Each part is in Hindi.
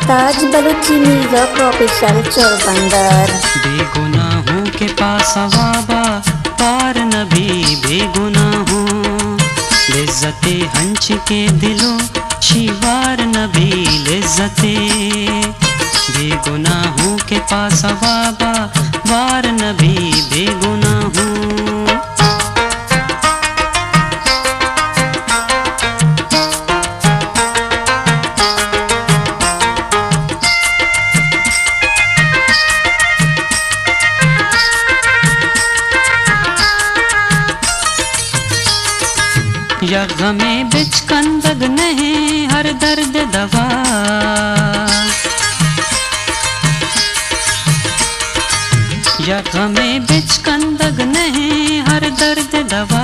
मुल्ताज बलूची म्यूजिक ऑफिशियल चोरबंदर। बेगुनाहों के पास वाबा पार नबी बेगुनाहों लिज्जते हंच के दिलो शिवार नबी लिज्जते बेगुनाहों के पास वाबा वार नबी बेगुनाहों। यग में बिच कंदग नहीं हर दर्द दवा यग में बिच कंदग नहीं हर दर्द दवा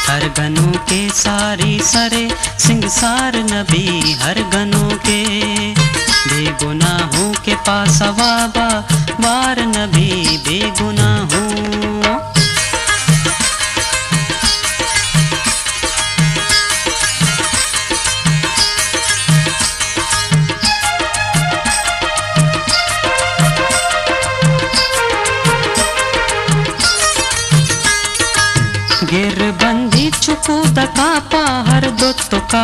हर गनों के सारी सरे सिंगसार नबी हर गनों के बेगुनाहों के पास वाबा वार नबी बेगुनाहों। गिर बंदी चुकू दका पाहर दुत्तुका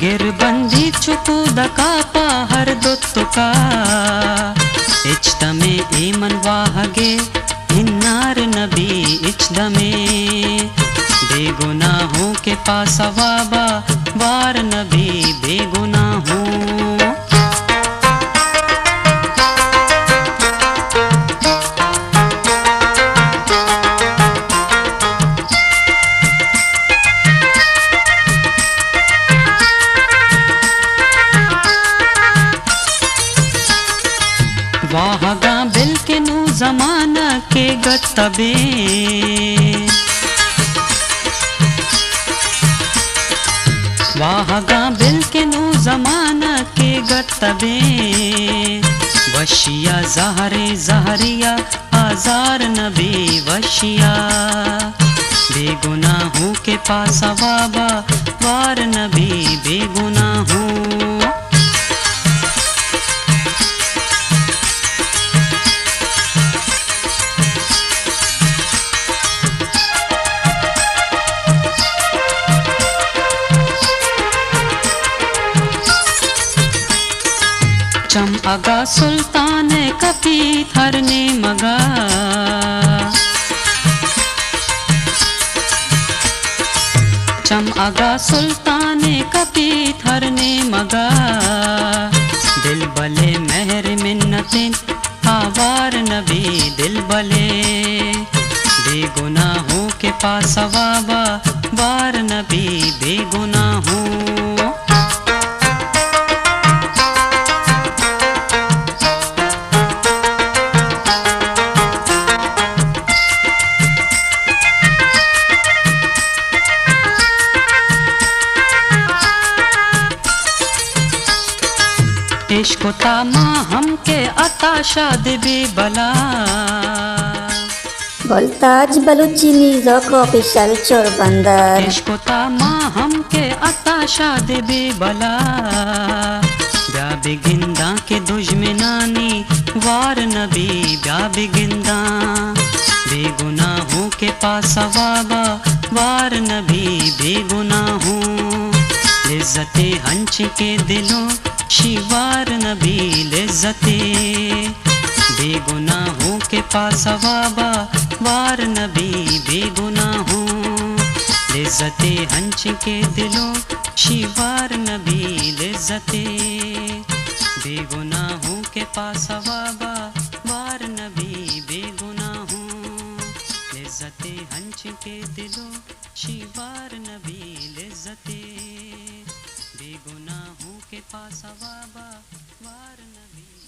गिर बंदी चुकू दका पाहर दुत्तुका इच्दमे एमन वाहगे हिन्नार नबी इच्दमे बेगुनाहों के पास वाबा वार नबी बेगुनाहों। वाहगा बिल के नू जमाना के गतबे वाहगा बिल के नू जमाना के गतबे वशिया जहरे जहरिया आजार नबी वशिया बेगुनाहों के पास वाबा वार नबी बेगुनाहों। चम अगा सुल्तान कपी थरने मगा चम अगा सुल्तान कपी थरने मगा दिल बले मेहर मिन्नतिन आवार नबी दिल बले बेगुनाहों के पास वाबा वार नबी बेगुनाहों। इश्क़ तामा हमके अता शादी बला मुल्ताज बलूची म्यूजिक ऑफिशियल चोरबंदर। इश्क़ तामा हमके अता शादी बला ब्या बिगिंदा के दुश्मनानी वार नबी ब्या बिगिंदा बेगुनाहों के पास वाबा वार नबी बेगुनाहों लिज्जते हंच के दिलों शिवार नबी लिज्जते बेगुनाहों के पास वाबा वार नबी बेगुनाहों लिज्जते हंच के दिलों शिवार नबी लिज्जते बेगुनाहों के पास वाबा वार नबी बेगुनाहों लिज्जते हंच के दिलों शिवार नबी लिज्जते बेगुनाहों के पास वाबा वार नबी।